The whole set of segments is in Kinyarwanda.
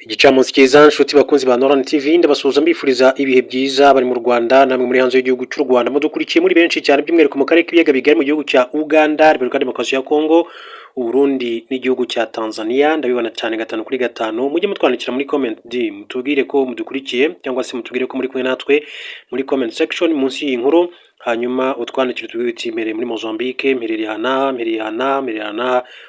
Igicamunsi cyiza nshuti bakunzi ba Noran TV ndabasuhuza mbifuriza ibihe byiza bari mu Rwanda namwe muri hanze y'igihugu cy'u Rwanda mudukurikiye muri benshi cyane by'umwihariko mu karere k'ibiyaga bigari mu gihugu cya Uganda, Repubulika Demokarasi ya Kongo, Uburundi n'igihugu cya Tanzania. Ndabibona cyane gatanu kuri gatanu. Mujye mutwandikira muri comment mutubwire ko mudukurikiye cyangwa se mutubwire ko muri kumwe natwe muri comment section munsi y'iyi nkuru. Hanyuma utwandikire tubwire uti mpereye muri Mozambique, mpereye hana,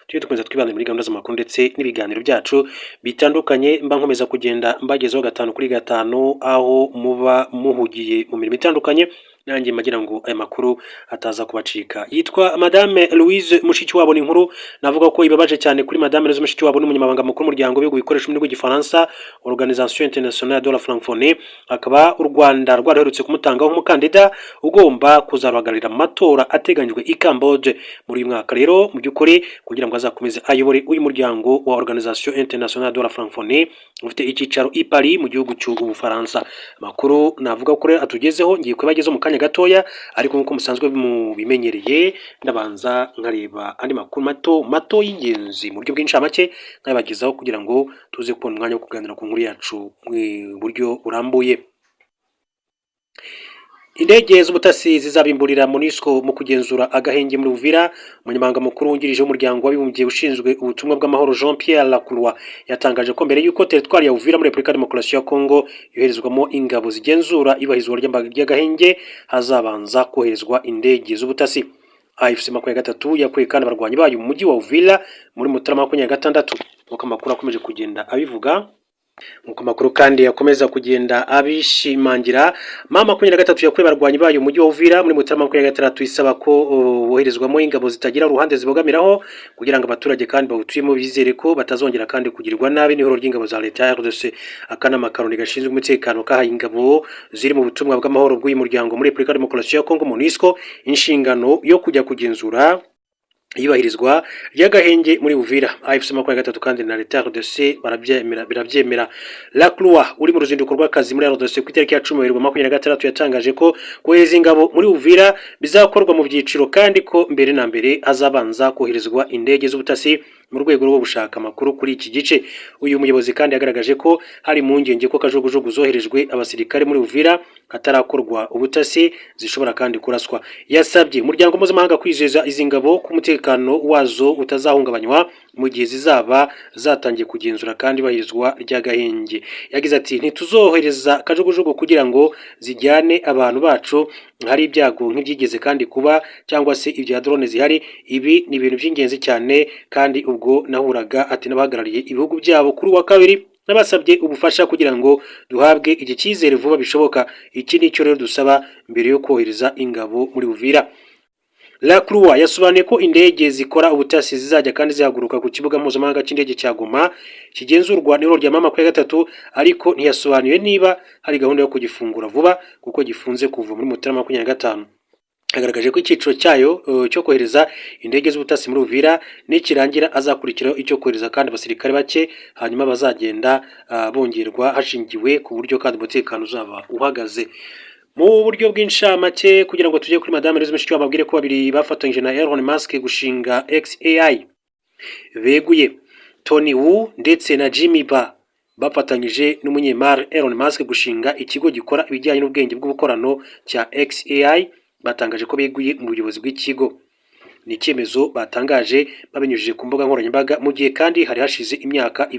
tujye dukomeza twibanda muri gahunda z'amakuru ndetse n'ibiganiro byacu bitandukanye mba nkomeza kugenda mbagezaho gatanu kuri gatanu aho muba muhugiye mu mirimo itandukanye, nanjye magira ngo aya makuru ataza kubacika. Yitwa Madame Louise Mushikiwabo. Ni inkuru navuga ko ibabaje cyane kuri Madame Louise Mushikiwabo, n'umunyamabanga mukuru w'umuryango w'ibihugu bikoresha ururimi rw'igifaransa Organisation Internationale de la Francophonie. Akaba u Rwanda rwaraherutse kumutangaho umukandida ugomba kuzaruhagararira amatora ateganyijwe i Cambodge muri uyu mwaka. Rero mu by'ukuri kugira ngo azakomeze ayobore uyu muryango wa Organisation Internationale de la Francophonie ufite icyicaro i Paris mu gihugu cy'Ubufaransa. Amakuru navuga ko atugezeho ngiye kubagezaho mu kanya gatoya, ariko nk'uko musanzwe mubimenyereye ndabanza nkareba andi makuru mato y'ingenzi mu buryo bw'incamake nkabagezaho kugira ngo tuze kubona umwanya wo kuganira ku nkuru yacu mu buryo burambuye. Indege z'ubutasi zizabimburira MONUSCO mu kugenzura agahenge muri Uvira. Umunyamabanga mukuru wungirije w'umuryango w'abibumbye ushinzwe ubutumwa bw'amahoro Jean Pierre Lacroix yatangaje ko mbere y'uko teritwari ya Uvira muri Repubulika Demokarasi ya Kongo yoherezwamo ingabo zigenzura ibahizwa ry'agahenge hazabanza koherezwa indege z'ubutasi. AFC 23 yakuye kandi abarwanyi bayo mu mujyi wa Uvira muri Mutarama 26 nk'uko amakuru akomeje kugenda abivuga. Nk'uko makuru kandi yakomeza kugenda abishimangira, mama 23 yakuye abarwanyi bayo mu mujyi wa Uvira muri Mutarama 26 isaba ko boherezwamo ingabo zitagira uruhande zibogamiraho kugira ngo abaturage kandi bawutuyemo bizere ko batazongera kandi kugirirwa nabi n'ihoro ry'ingabo za leta ya RDC. Akanama Karongi gashinzwe umutekano kahaye ingabo ziri mu butumwa bw'amahoro bw'uyu muryango muri Repubulika Demokarasi ya Kongo MONUSCO inshingano yo kujya kugenzura ibahirizwa ry'agahenge muri Uvira. AFC 23 kandi na leta ya RDC birabyemera. Lacroix uri mu ruzinduko rw'akazi muri RDC ku itariki ya 10/26 yatangaje ko kohereza ingabo muri Uvira bizakorwa mu byiciro kandi ko mbere na mbere azabanza koherezwa indege z'ubutasi mu rwego rwo gushaka amakuru kuri iki gice. Uyu muyobozi kandi yagaragaje ko hari mu ngenge ko kajugujugu zoherejwe abasirikare muri Uvira hatarakorwa ubutasi zishobora kandi kuraswa. Yasabye umuryango mpuzamahanga kwizeza izi ngabo ku mutekano wazo utazahungabanywa mu gihe zizaba zatangiye kugenzura kandi bahirizwa ry'agahenge. Yagize ati ntituzohereza kajugujugu kugira ngo zijyane abantu bacu hari ibyago nk'ibyigeze kandi kuba cyangwa se ibya drone zihari. Ibi ni ibintu by'ingenzi cyane kandi ubwo nahuraga ati n'abahagarariye ibihugu byabo kuri wa kabiri nabasabye ubufasha kugira ngo duhabwe iki cyizere vuba bishoboka. Iki ni cyo rero dusaba mbere yo kohereza ingabo muri Uvira. Lacroix yasobanuye ko indege zikora ubutasi zizajya kandi zihaguruka ku kibuga mpuzamahanga cy'indege cya Goma kigenzurwa n'ihoro rya mama 23, ariko ntiyasobanuye niba hari gahunda yo kugifungura vuba kuko gifunze kuva muri Mutarama 25. Agaragaje ko icyiciro cyayo cyo kohereza indege z'ubutasi muri Uvira nikirangira azakurikiraho icyo kohereza kandi abasirikare bake, hanyuma bazagenda bongerwa hashingiwe ku buryo kandi umutekano uzaba uhagaze. Mu buryo bw'incamake kugira ngo tujye kuri Madame Louise Mushikiwabo babwire ko babiri bafatanyije na Elon Musk gushinga XAI beguye. Tony Wu ndetse na Jimmy Ba bafatanyije n'umunyemari Elon Musk gushinga ikigo gikora ibijyanye n'ubwenge bw'ubukorano cya XAI batangaje ko beguye mu buyobozi bw'ikigo. Ni icyemezo batangaje babinyujije ku mbuga nkoranyambaga mu gihe kandi hari hashize imyaka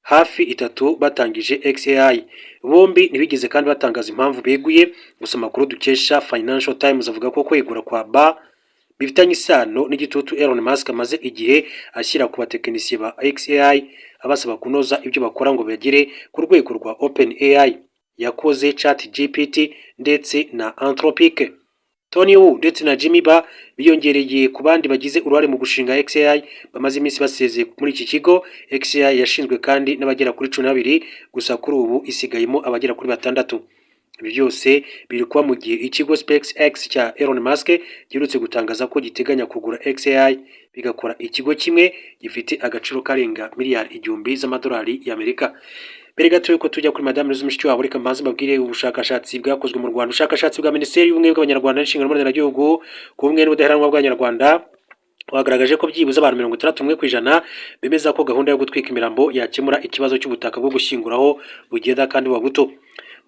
hafi 3 batangije XAI. Bombi ntibigeze kandi batangaza impamvu beguye. Gusa amakuru dukesha Financial Times avuga ko kwegura kwa Ba bifitanye isano n'igitutu Elon Musk amaze igihe ashyira ku batekinisiye ba XAI abasaba kunoza ibyo bakora ngo bagere ku rwego rwa OpenAI yakoze ChatGPT ndetse na Anthropic. Tony Wu ndetse na Jimmy Ba biyongereye ku bandi bagize uruhare mu gushinga XAI bamaze iminsi basezeye muri iki kigo. XAI yashinzwe kandi n'abagera kuri 12 gusa kuri ubu isigayemo abagera kuri 6. Ibi byose biri kuba mu gihe ikigo SpaceX cya Elon Musk giherutse gutangaza ko giteganya kugura XAI bigakora ikigo kimwe gifite agaciro karenga miliyari 1,000 z'amadolari y'Amerika. Mbere gato yuko tujya kuri Madame Louise Mushikiwabo reka mbanze mbabwire ubushakashatsi bwakozwe mu Rwanda. Ubushakashatsi bwa Minisiteri y'Ubumwe bw'Abanyarwanda n'Inshingano Mboneragihugu ku bumwe n'ubudaheranwa bw'Abanyarwanda wagaragaje ko byibuze abantu 61% bemeza ko gahunda yo gutwika imirambo yakemura ikibazo cy'ubutaka bwo gushyinguraho bugenda kandi buba buto.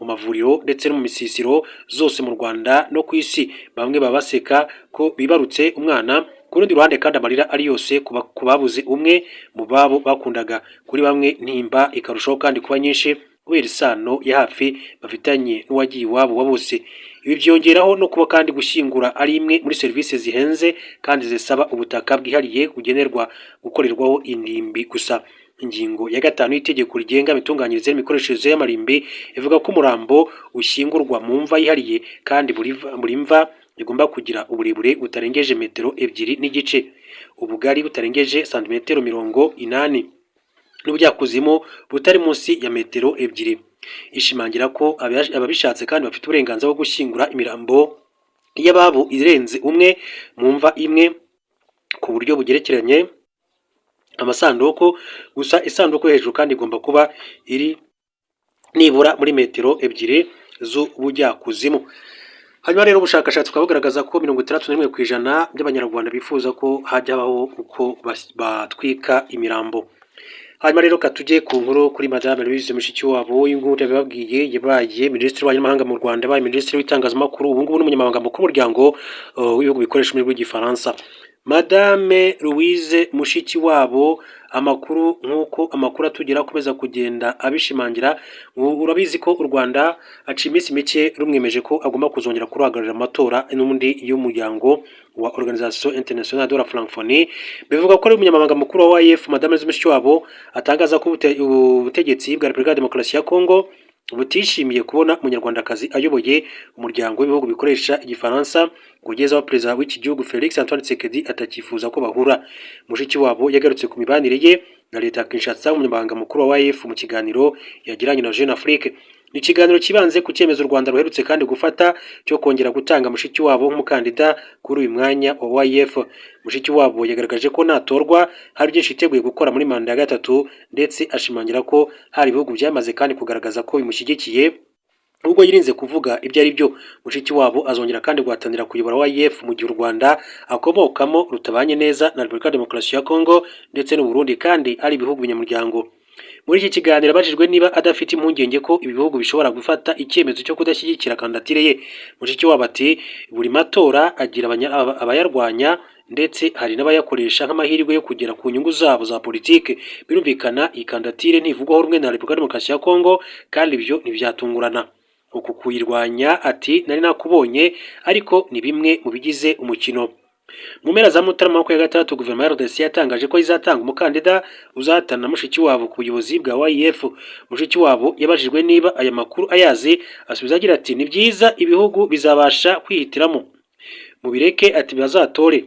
Mu mavuriro ndetse no mu misisiro zose mu Rwanda no ku isi bamwe baba baseka ko bibarutse umwana, ku rundi ruhande kandi amarira ari yose ku babuze umwe mu babo bakundaga. Kuri bamwe ntimba ikarushaho kandi kuba nyinshi kubera isano ya hafi bafitanye n'uwagiye iwabo wa bose. Ibi byongeraho no kuba kandi gushyingura ari imwe muri serivisi zihenze kandi zisaba ubutaka bwihariye bugenerwa gukorerwaho indimbi gusa. Ingingo ya 5 y'itegeko rigenga imitunganyirize n'imikoreshereze y'amarimbi ivuga ko umurambo ushyingurwa mu mva yihariye kandi buri mva igomba kugira uburebure butarengeje metero 2.5, ubugari butarengeje santimetero 80 n'ubujyakuzimu butari munsi ya metero 2. Ishimangira ko ababishatse kandi bafite uburenganzira bwo gushyingura imirambo y'ababo irenze umwe mu mva imwe ku buryo bugerekeranye amasanduku gusa. Isanduku hejuru kandi igomba kuba iri nibura muri metero 2 z'ubujyakuzimu. Hanyuma rero ubushakashatsi bugaragaza ko 61% by'abanyarwanda bifuza ko hajyaho uko batwika imirambo. Hanyuma rero katujye ku nkuru kuri Madame Louise Mushikiwabo. Inkuru yababwiye yabaye Minisitiri w'Abanyamahanga mu Rwanda, yabaye Minisitiri w'Itangazamakuru, ubu ngubu n'umunyamabanga mukuru w'umuryango w'ibihugu bikoresha ururimi rw'Igifaransa. Madame Louise Mushikiwabo, amakuru nk'uko amakuru atugera akomeza kugenda abishimangira. Urabizi ko u Rwanda aciye iminsi mike rumwemeje ko agomba kuzongera kuruhagararira amatora n'undi y'umuryango wa Organisation Internationale de la Francophonie. Bivuga ko ari umunyamabanga mukuru wa OIF Madame Louise Mushikiwabo atangaza ko ubutegetsi bwa Repubulika ya Demokarasi ya Kongo butishimiye kubona umunyarwandakazi ayoboye umuryango w'ibihugu bikoresha Igifaransa, kugeza aho perezida w'iki gihugu Felix Antoine Tshisekedi atakifuza ko bahura. Mushikiwabo yagarutse ku mibanire ye na leta ya Kinshasa, umunyamabanga mukuru wa OIF, mu kiganiro yagiranye na Jeune Afrique. Ni ikiganiro kibanze ku cyemezo u Rwanda ruherutse kandi gufata cyo kongera gutanga Mushikiwabo nk'umukandida kuri uyu mwanya wa OIF. Mushikiwabo yagaragaje ko natorwa hari byinshi yiteguye gukora muri manda ya 3, ndetse ashimangira ko hari ibihugu byamaze kandi kugaragaza ko bimushyigikiye ubwo yirinze kuvuga ibyo ari byo. Mushikiwabo azongera kandi guhatanira kuyobora OIF mu gihe u Rwanda akomokamo rutabanye neza na Repubulika ya Demokarasi ya Kongo ndetse n'u Burundi kandi ari ibihugu binyamuryango. Muri iki kiganiro abajijwe niba adafite impungenge ko ibi bihugu bishobora gufata icyemezo cyo kudashyigikira kandidatire ye, Mushikiwabo ati buri matora agira abayarwanya ndetse hari n'abayakoresha nk'amahirwe yo kugera ku nyungu zabo za politike. Birumvikana iyi kandidatire ntivugwaho rumwe na Repubulika ya Demokarasi ya Kongo kandi ibyo ntibyatungurana. Uku kuyirwanya ati nari nakubonye ariko ni bimwe mu bigize umukino. Mu mpera za Mutarama 2023 guverinoma ya RDC yatangaje ko izatanga umukandida uzahatana na Mushikiwabo ku buyobozi bwa OIF. Mushikiwabo yabajijwe niba aya makuru ayazi, asubiza agira ati ni byiza ibihugu bizabasha kwihitiramo, mubireke ati bazatore.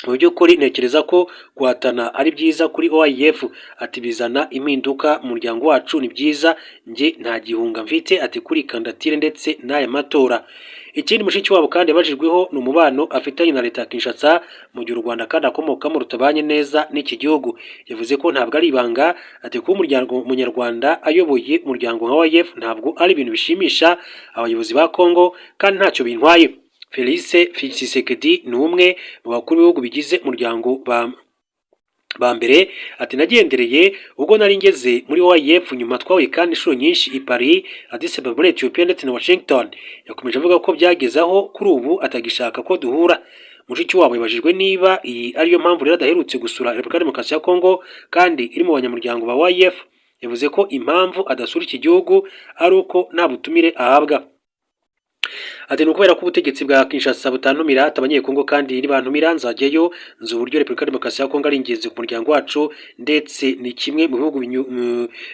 Mu by'ukuri ntekereza ko guhatana ari byiza kuri OIF, ati bizana impinduka mu muryango wacu, ni byiza, nge nta gihunga mfite ati kuri kandidatire ndetse n'aya matora. Ikindi Mushikiwabo kandi yabajijweho ni umubano afitanye na leta ya Kinshasa mu gihe u Rwanda kandi akomokamo rutabanye neza n'iki gihugu. Yavuze ko ntabwo ari ibanga ati kuba umunyarwanda ayoboye umuryango nka OIF ntabwo ari ibintu bishimisha abayobozi ba Kongo kandi ntacyo bintwaye. Felix Tshisekedi ni umwe mu bakuru b'ibihugu bigize umuryango ba mbere ati nagendereye ubwo nari ngeze muri OIF, nyuma twahuye kandi inshuro nyinshi i Paris, Addis Ababa muri Ethiopia ndetse na Washington. Yakomeje avuga ko byagezaho kuri ubu atagishaka ko duhura. Mushikiwabo yabajijwe niba iyi ariyo mpamvu rero adaherutse gusura Repubulika ya Demokarasi ya Kongo kandi iri mu banyamuryango ba OIF. Yavuze ko impamvu adasura iki gihugu ari uko nta butumire ahabwa. Ati ni ukubera ko ubutegetsi bwa Kinshasa butantumira abanyekongo kandi nibantumira nzajyayo, nzi uburyo Repubulika ya Demokarasi ya Kongo ari ingenzi ku muryango wacu ndetse ni kimwe mu bihugu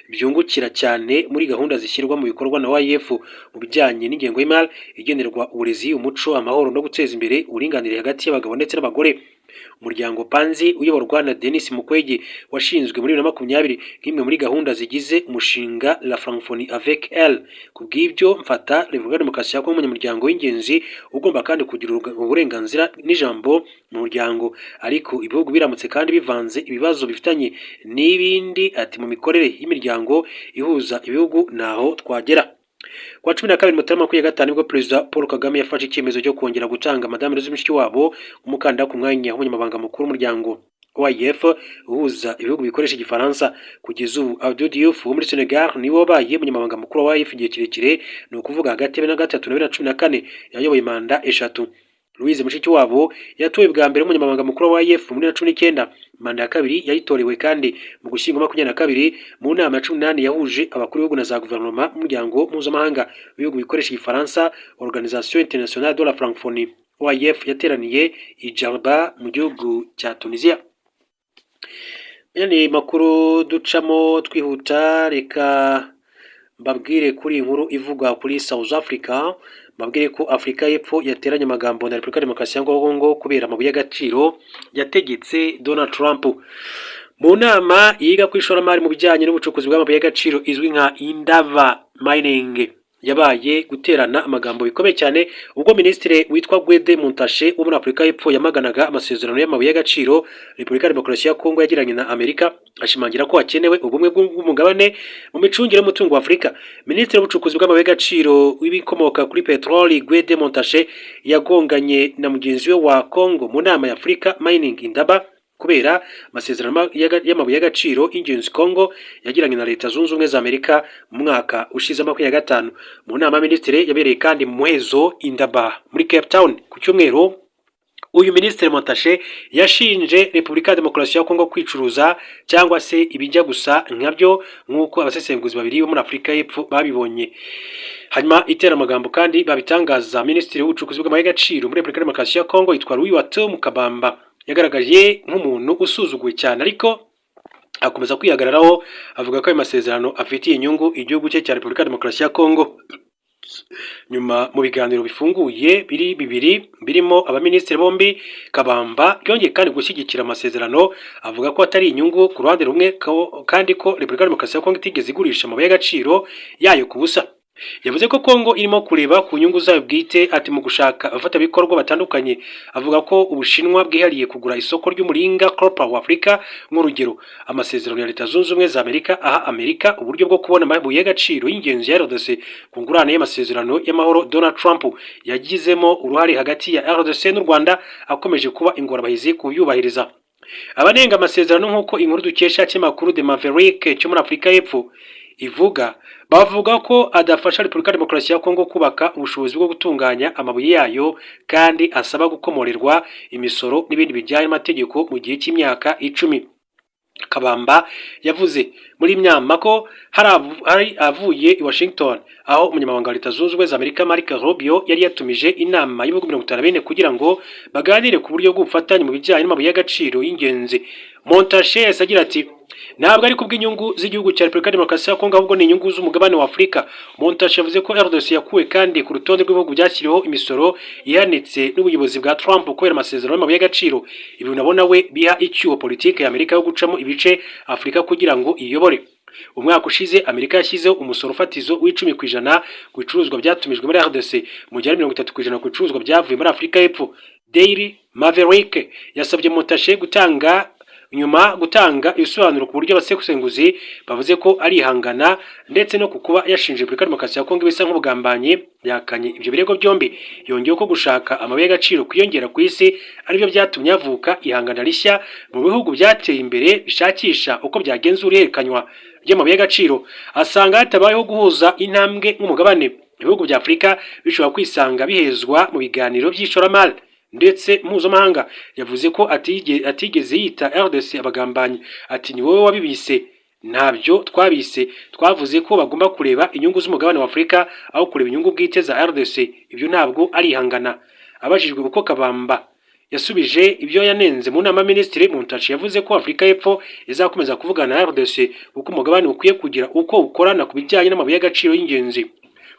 byungukira cyane muri gahunda zishyirwa mu bikorwa na OIF mu bijyanye n'ingengo y'imari igenerwa uburezi, umuco, amahoro no guteza imbere uburinganire hagati y'abagabo ndetse n'abagore. Umuryango Panzi uyoborwa na Denis Mukwege washinzwe muri 2020 nk'imwe muri gahunda zigize umushinga La Francophonie avec elle. Kubw'ibyo mfata Repubulika ya Demokarasi ya Kongo umunyamuryango w'ingenzi ugomba kandi kugira uburenganzira n'ijambo mu muryango, ariko ibihugu biramutse kandi bivanze ibibazo bifitanye n'ibindi ati mu mikorere y'imiryango ihuza ibihugu naho twagera. Kwa 12 Mutarama 2025 nibwo Perezida Paul Kagame yafashe icyemezo cyo kongera gutanga Madame Louise Mushikiwabo umukandida ku mwanya w'umunyamabanga mukuru w'umuryango OIF uhuza ibihugu bikoresha igifaransa. Kugeza ubu Abdou Diouf wo muri Senegal niwe wabaye umunyamabanga mukuru wa OIF igihe kirekire, ni ukuvuga hagati ya 2003 na 2014 yayoboye manda eshatu. Louise Mushikiwabo yatowe bwa mbere umunyamabanga mukuru wa OIF muri 2019. Manda ya kabiri yayitorewe kandi mu gushyingo 2022 mu nama ya 18 yahuje abakuru b'ibihugu na za guverinoma umuryango mpuzamahanga w'ibihugu bikoresha igifaransa, Organisation Internationale de la Francophonie. OIF yateraniye i Djerba mu gihugu cya Tunisia. Yani makuru ducamo twihuta, reka mbabwire kuri inkuru ivuga kuri South Africa. Mbabwire ko Afrika y'Epfo yateranye amagambo na Repubulika Demokarasi ya Kongo kubera amabuye y'agaciro yategetse Donald Trump. Mu nama yiga ku ishoramari mu bijyanye n'ubucukuzi bw'amabuye y'agaciro izwi nka Indaba Mining yabaye guterana amagambo bikomeye cyane ubwo Minisitiri witwa Gwede Montashe wo muri Afrika y'Epfo yamaganaga amasezerano y'amabuye y'agaciro Repubulika Demokarasi ya Kongo yagiranye na Amerika, ashimangira ko hakenewe ubumwe bw'umugabane mu micungire y'umutungo wa Afrika. Minisitiri w'ubucukuzi bw'amabuye y'agaciro w'ibikomoka kuri peteroli Gwede Montashe yagonganye na mugenzi we wa Kongo mu nama ya Africa Mining Indaba kubera amasezerano y'amabuye y'agaciro y'ingenzi Kongo yagiranye na Leta Zunze Ubumwe za Amerika mu mwaka ushize 2025. Mu nama Minisitiri yabereye kandi mu muhezo Indaba muri Cape Town ku cyumweru. Uyu Minisitiri Montashe yashinje Repubulika Demokarasi ya Kongo kwicuruza cyangwa se ibijya gusa nkabyo nk'uko abasesenguzi babiri bo muri Afrika y'Epfo babibonye. Hanyuma itera amagambo kandi babitangaza Minisitiri w'ubucukuzi bw'amabuye y'agaciro muri Repubulika Demokarasi ya Kongo yitwa Louis Watum Kabamba yagaragaje nk'umuntu usuzuguwe cyane, ariko akomeza kwihagararaho avuga ko ayo masezerano afitiye inyungu igihugu cye cya Repubulika Demokarasi ya Kongo. Nyuma mu biganiro bifunguye bibiri birimo abaminisitiri bombi, Kabamba yongeye kandi gushyigikira amasezerano avuga ko atari inyungu ku ruhande rumwe kandi ko Repubulika Demokarasi ya Kongo itigeze igurisha amabuye y'agaciro yayo ku busa. Yavuze ko Kongo irimo kureba ku nyungu zayo bwite, ati mu gushaka abafatabikorwa batandukanye. Avuga ko Ubushinwa bwihariye kugura isoko ry'umuringa Copper wa Afrika nk'urugero. Amasezerano ya Leta Zunze Ubumwe za Amerika aha Amerika uburyo bwo kubona amabuye y'agaciro y'ingenzi ya RDC ku ngurane y'amasezerano y'amahoro Donald Trump yagizemo uruhare hagati ya RDC n'u Rwanda akomeje kuba ingorabahizi kuyubahiriza. Abanenga amasezerano nk'uko inkuru dukesha cy'amakuru de Maverick cyo muri Afrika y'Epfo ivuga, bavuga ko adafasha Repubulika Demokarasi ya Kongo kubaka ubushobozi bwo gutunganya amabuye yayo kandi asaba gukomorerwa imisoro n'ibindi bijyanye n'amategeko mu gihe cy'imyaka 10. Kabamba yavuze muri myama ko hari avuye i Washington aho umunyamabanga wa Leta Zunze Ubumwe za Amerika Marco Rubio yari yatumije inama y'ibihugu 54 kugira ngo baganire ku buryo bw'ubufatanye mu bijyanye n'amabuye y'agaciro y'ingenzi. Montashe yasagira ati ntabwo ari kubw'inyungu z'igihugu cya Repubulika Demokarasi ya Kongo ahubwo ni inyungu z'umugabane wa Afrika. Montashe yavuze ko RDC yakuwe kandi ku rutonde rw'ibihugu byashyiriweho imisoro ihanitse n'ubuyobozi bwa Trump kubera amasezerano y'amabuye y'agaciro. Ibi unabona we biha icyuho politike ya Amerika yo gucamo ibice Afrika kugira ngo iyobore. Umwaka ushize Amerika yashyizeho umusoro fatizo w'10% ku bicuruzwa byatumijwe muri RDC mu gihe 30% ku bicuruzwa byavuye muri Afrika y'Epfo. Daily Maverick yasabye Montashe gutanga ibisobanuro ku buryo abasekusenguzi bavuze ko ari ihangana ndetse no kukuba yashinje Repubulika Demokarasi ya Kongo bisa nk'ubugambanyi. Yakanye ibyo birego byombi, yongeye ko gushaka amabuye y'agaciro kwiyongera ku isi aribyo byatumye avuka ihangana rishya mu bihugu byateye imbere bishakisha uko byagenzura ihererekanywa ry'amabuye y'agaciro. Asanga hatabayeho guhuza intambwe nk'umugabane, ibihugu bya Afrika bishobora kwisanga bihezwa mu biganiro by'ishoramari ndetse mpuzamahanga. Yavuze ko atigeze yita RDC abagambanyi, ati ni wowe wabibise, ntabyo twabise, twavuze ko bagomba kureba inyungu z'umugabane wa Afrika aho kureba inyungu bwite za RDC. Ibyo ntabwo ari ihangana. Abajijwe uko Kabamba yasubije ibyo yanenze mu nama Minisitiri Montashe yavuze ko Afrika y'Epfo izakomeza kuvugana na RDC uko umugabane ukwiye kugira uko ukorana ku bijyanye n'amabuye y'agaciro y'ingenzi.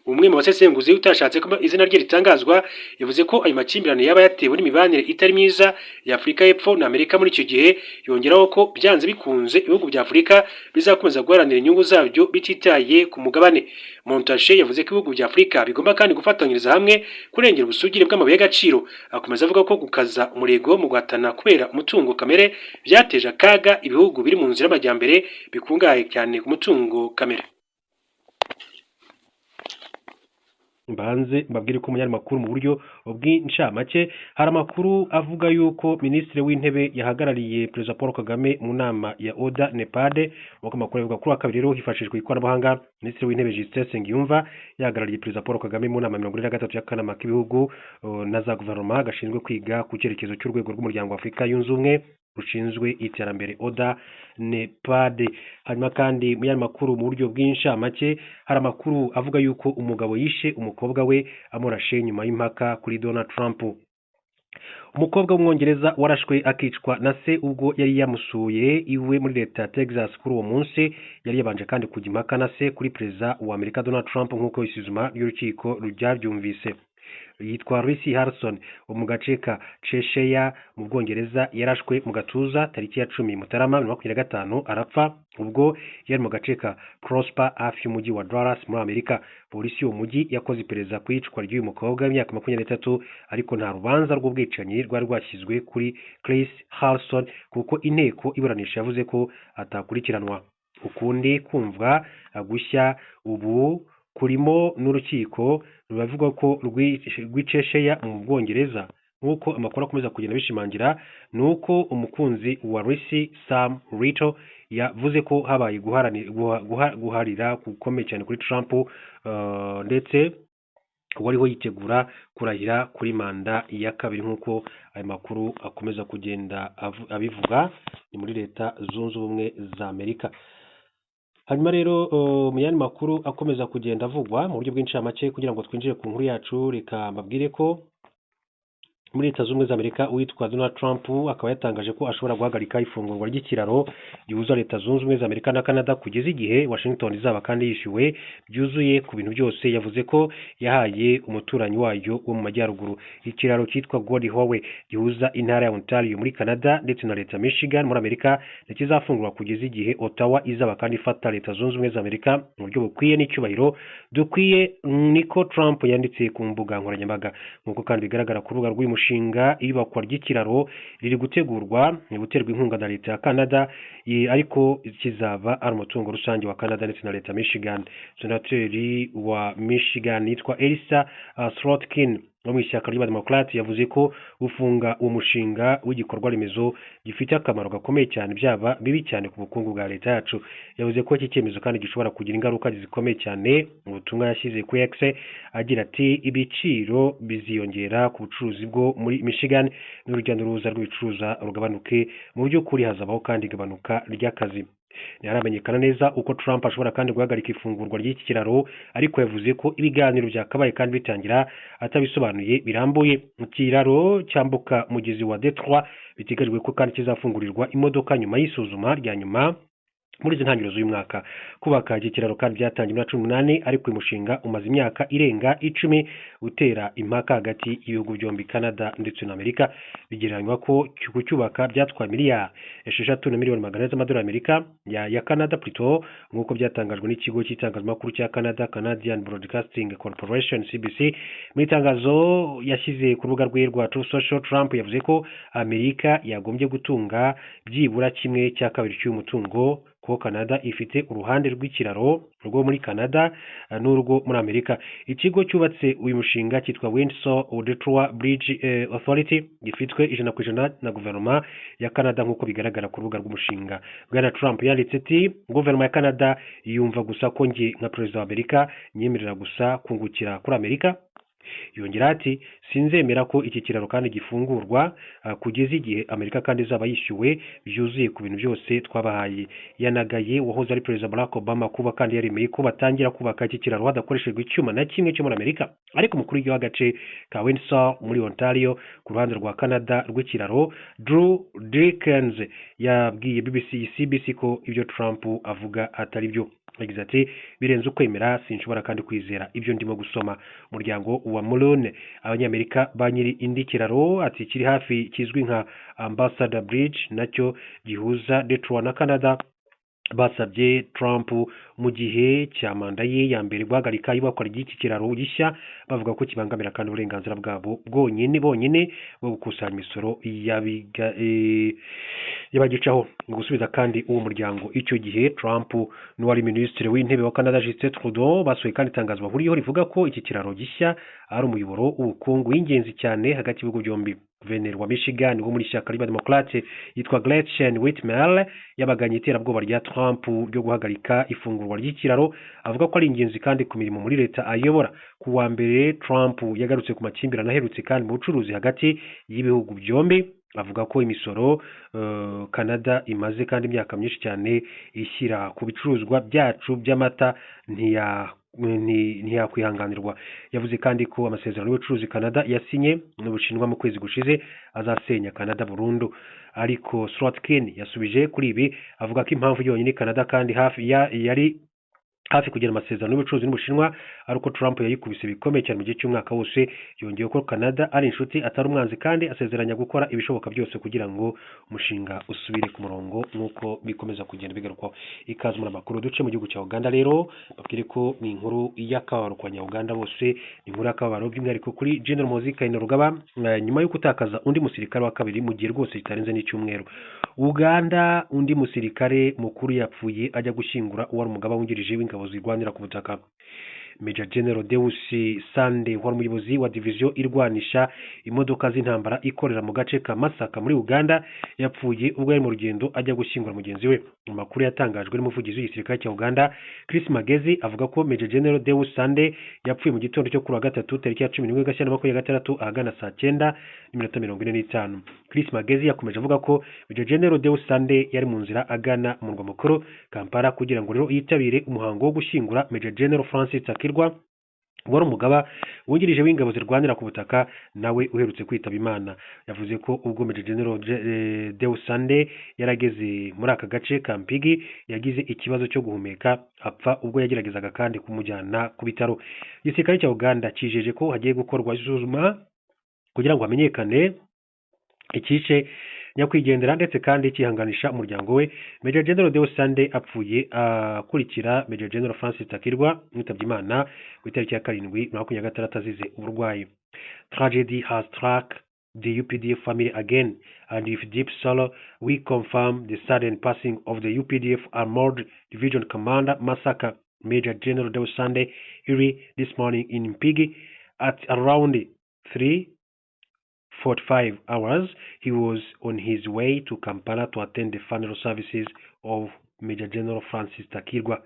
Umwe mu basesenguzi utashatse ko izina rye ritangazwa yavuze ko ayo makimbirane yaba yatewe n'imibanire itari myiza ya Afrika y'Epfo na Amerika muri icyo gihe. Yongeraho ko byanze bikunze ibihugu bya Afrika bizakomeza guharanira inyungu zabyo bititaye ku mugabane. Montashe yavuze ko ibihugu bya Afrika bigomba kandi gufatanyiriza hamwe kurengera ubusugire bw'amabuye y'agaciro. Akomeza avuga ko gukaza umurego mu guhatana kubera umutungo kamere byateje akaga ibihugu biri mu nzira y'amajyambere bikungahaye cyane ku mutungo kamere. mbanze mbabwire ko umunyamakuru mu buryo bw'incamake hari amakuru avuga yuko minisitiri w'intebe yahagarariye perezida Paul Kagame mu nama ya Oda Nepade nk'uko amakuru avuga kuri wa kabiri rero hifashishwa ikoranabuhanga. Minisitiri w'intebe Justin Nsengiyumva yahagarariye perezida Paul Kagame mu nama 43 y'akanama k'ibihugu na za guverinoma gashinzwe kwiga ku cyerekezo cy'urwego rw'umuryango wa Afurika yunze ubumwe rushinzwe iterambere Oda Nepade. Hanyuma kandi mu makuru mu buryo bw'incamake hari amakuru avuga yuko umugabo yishe umukobwa we amurashe nyuma y'impaka kuri Donald Trump. Umukobwa w'umwongereza warashwe akicwa na se ubwo yari yamusuye iwe muri leta ya Texas kuri uwo munsi. Yari yabanje kandi kujya impaka na se kuri perezida wa Amerika Donald Trump nk'uko isuzuma ry'urukiko ryabyumvise. Yitwa Reese Harrison wo mu gace ka Cheshire mu Bwongereza yarashwe mu gatuza tariki ya 10 Mutarama 2025 arapfa ubwo yari mu gace ka Prosper hafi y'umujyi wa Dallas muri Amerika. Polisi y'uwo mujyi yakoze iperereza ku icwa ry'uyu mukobwa w'imyaka 23 ariko nta rubanza rw'ubwicanyi rwari rwashyizwe kuri Reese Harrison kuko inteko iburanisha yavuze ko atakurikiranwa. Ukundi kumvwa gushya ubu kurimo n'urukiko rubavuga ko rw'Cheshire mu Bwongereza nk'uko amakuru akomeza kugenda bishimangira nuko umukunzi wa Reese Sam Rito yavuze ko habaye guharira gukomeye cyane kuri Trump ndetse wariho yitegura kurahira kuri manda ya kabiri nk'uko aya makuru akomeza kugenda abivuga ni muri leta zunze ubumwe za Amerika. Hanyuma rero mu yandi makuru akomeza kugenda avugwa mu buryo bw'incamake kugira ngo twinjire ku nkuru yacu reka mbabwire ko muri leta z'ubumwe za Amerika witwa Donald Trump akaba yatangaje ko ashobora guhagarika ifungurwa ry'ikiraro gihuza leta zunze ubumwe za Amerika na Canada kugeza igihe Washington izaba kandi yishyuwe byuzuye ku bintu byose. Yavuze ko yahaye umuturanyi wayo wo mu majyaruguru. Ikiraro cyitwa Gordie Howe gihuza intara ya Ontario muri Canada ndetse na leta Michigan muri Amerika kizafungurwa kugeza igihe Ottawa izaba kandi ifata leta zunze ubumwe za Amerika mu buryo bukwiye n'icyubahiro dukwiye, niko Trump yanditse ku mbuga nkoranyambaga. Nk'uko kandi bigaragara ku rubuga rw'umushinga iyubakwa ry'ikiraro riri gutegurwa guterwa inkunga na leta ya Canada ariko kizaba ari umutungo rusange wa Canada ndetse na leta Michigan. Senateri wa Michigan yitwa Elisa Slotkin wo mu ishyaka ry'Abademokrate yavuze ko gufunga uwo mushinga w'igikorwa remezo gifite akamaro gakomeye cyane byaba bibi cyane ku bukungu bwa leta yacu. Yavuze ko iki cyemezo kandi gishobora kugira ingaruka zikomeye cyane. Mu butumwa yashyize ku X agira ati ibiciro biziyongera ku bucuruzi bwo muri Michigan n'urujya n'uruza rw'ibicuruza rugabanuke, mu by'ukuri hazabaho kandi igabanuka ry'akazi. Ntiharamenyekana neza uko Trump ashobora kandi guhagarika ifungurwa ry'iki kiraro ariko yavuze ko ibiganiro byakabaye kandi bitangira atabisobanuye birambuye. Ikiraro cyambuka mugezi wa Detroit biteganyijwe ko kandi kizafungurirwa imodoka nyuma y'isuzuma rya nyuma muri izi ntangiriro z'uyu mwaka. Kubaka iki kiraro kandi byatangiye muri 2018 ariko uyu mushinga umaze imyaka irenga 10 utera impaka hagati y'ibihugu byombi Canada ndetse na Amerika. Bigereranywa ko kucyubaka byatwaye miliyari 6 miliyoni magana z'amadolari Amerika ya Canada plutôt nk'uko byatangajwe n'ikigo cy'itangazamakuru cya Canada Canadian Broadcasting Corporation CBC. Mu itangazo yashyize ku rubuga rwe rwa Truth Social, Trump yavuze ko Amerika yagombye gutunga byibura 1/2 cy'umutungo ko Canada ifite uruhande rw'ikiraro rwo muri Canada n'urwo muri Amerika. Ikigo cyubatse uyu mushinga cyitwa Windsor-Detroit Bridge Authority gifitwe 100% na guverinoma ya Canada nk'uko bigaragara ku rubuga rw'umushinga. Bwana Trump yanditse ati guverinoma ya Canada yumva gusa ko nge nka perezida wa Amerika nyemerera gusa kungukira kuri Amerika. Yongera ati sinzemera ko iki kiraro kandi gifungurwa kugeza igihe Amerika kandi izaba yishyuwe byuzuye ku bintu byose twabahaye. Yanagaye wahoze ari perezida Barack Obama kuba kandi yaremeye ko batangira kubaka iki kiraro hadakoreshejwe icyuma na kimwe cyo muri Amerika. Ariko umukuru w'agace ka Windsor muri Ontario ku ruhande rwa Canada rw'ikiraro Drew Dickens yabwiye CBC ko ibyo Trump avuga atari byo. Yagize ati birenze ukwemera, sinshobora kandi kwizera ibyo ndimo gusoma. Umuryango wa Mulroney abanyamerika banyiri indi kiraro ati kiri hafi kizwi nka Ambassador Bridge nacyo gihuza Detroit na Canada basabye Trump mu gihe cya manda ye ya mbere guhagarika iyubakwa ry'iki kiraro gishya, bavuga ko kibangamira kandi uburenganzira bwabo bonyine bwo gukusanya imisoro y'abagicaho. Mu gusubiza kandi uwo muryango icyo gihe, Trump n'uwari minisitiri w'intebe wa Canada Justin Trudeau basohoye kandi itangazo bahuriyeho rivuga ko iki kiraro gishya ari umuyoboro w'ubukungu w'ingenzi cyane hagati y'ibihugu byombi. Guverineri wa Michigan wo muri ishyaka ry'Abademokrate yitwa Gretchen Whitmer yabaganye iterabwoba rya Trump ryo guhagarika ifungurwa ry'ikiraro, avuga ko ari ingenzi kandi ku mirimo muri leta ayobora. Ku wa mbere, Trump yagarutse ku makimbirane aherutse kandi mu bucuruzi hagati y'ibihugu byombi, avuga ko imisoro Canada imaze kandi imyaka myinshi cyane ishyira ku bicuruzwa byacu by'amata ntiyakwihanganirwa. Yavuze kandi ko amasezerano y'ubucuruzi Canada yasinye n'Ubushinwa mu kwezi gushize azasenya Canada burundu, ariko Slotkin yasubije kuri ibi avuga ko impamvu yonyine Canada kandi yari hafi kugira amasezerano y'ubucuruzi n'Ubushinwa ari uko Trump yayikubise bikomeye cyane mu gihe cy'umwaka wose. Yongeye ko Canada ari inshuti atari umwanzi kandi asezeranya gukora ibishoboka byose kugira ngo umushinga usubire ku murongo nk'uko bikomeza kugenda bigarukwaho. Ikaze muri amakuru duce mu gihugu cya Uganda rero babwire ko ni inkuru y'akababaro ku Banyarwanda bose, ni inkuru y'akababaro by'umwihariko kuri General Muhoozi Kainerugaba nyuma yo gutakaza undi musirikare wa kabiri mu gihe rwose kitarenze n'icyumweru. Uganda, undi musirikare mukuru yapfuye ajya gushyingura uwari umugaba wungirije w'ingabo zirwanira ku butaka. Major General Deus Sande wari umuyobozi wa diviziyo irwanisha imodoka z'intambara ikorera mu gace ka Masaka muri Uganda yapfuye ubwo yari mu rugendo ajya gushyingura mugenzi we. Amakuru yatangajwe n'umuvugizi w'igisirikare cya Uganda Chris Magezi avuga ko Major General Deus Sande yapfuye mu gitondo cyo kuri wa gatatu tariki ya 11 Gashyantare 2026 ahagana saa 9:45. Chris Magezi yakomeje avuga ko Major General Deus Sande yari mu nzira agana mu murwa mukuru Kampala kugira ngo rero yitabire umuhango wo gushyingura Major General Francis Takirwa wari umugaba wungirije w'ingabo zirwanira ku butaka nawe uherutse kwitaba Imana. Yavuze ko ubwo Major General Deus Sande yarageze muri aka gace ka Mpigi yagize ikibazo cyo guhumeka apfa ubwo yageragezaga kandi kumujyana ku bitaro. Igisirikare cya Uganda kijeje ko hagiye gukorwa isuzuma kugira ngo hamenyekane ikice nyakwigendera ndetse kandi kihanganisha umuryango we. Major General Deus Sande apfuye akurikira Major General Francis Takirwa witabye Imana ku itariki ya 7/26 azize uburwayi. Tragedy has struck the UPDF family again, and with deep sorrow we confirm the sudden passing of the UPDF Armored Division Commander Masaka Major General Deus Sande early this morning in Mpigi at around 3:45 hours. He was on his way to Kampala to attend the funeral services of Major General Francis Takirwa.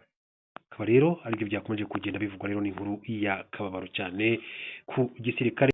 Akaba rero aribyo byakomeje kugenda bivugwa rero n'inkuru ya kababaro cyane ku gisirikare.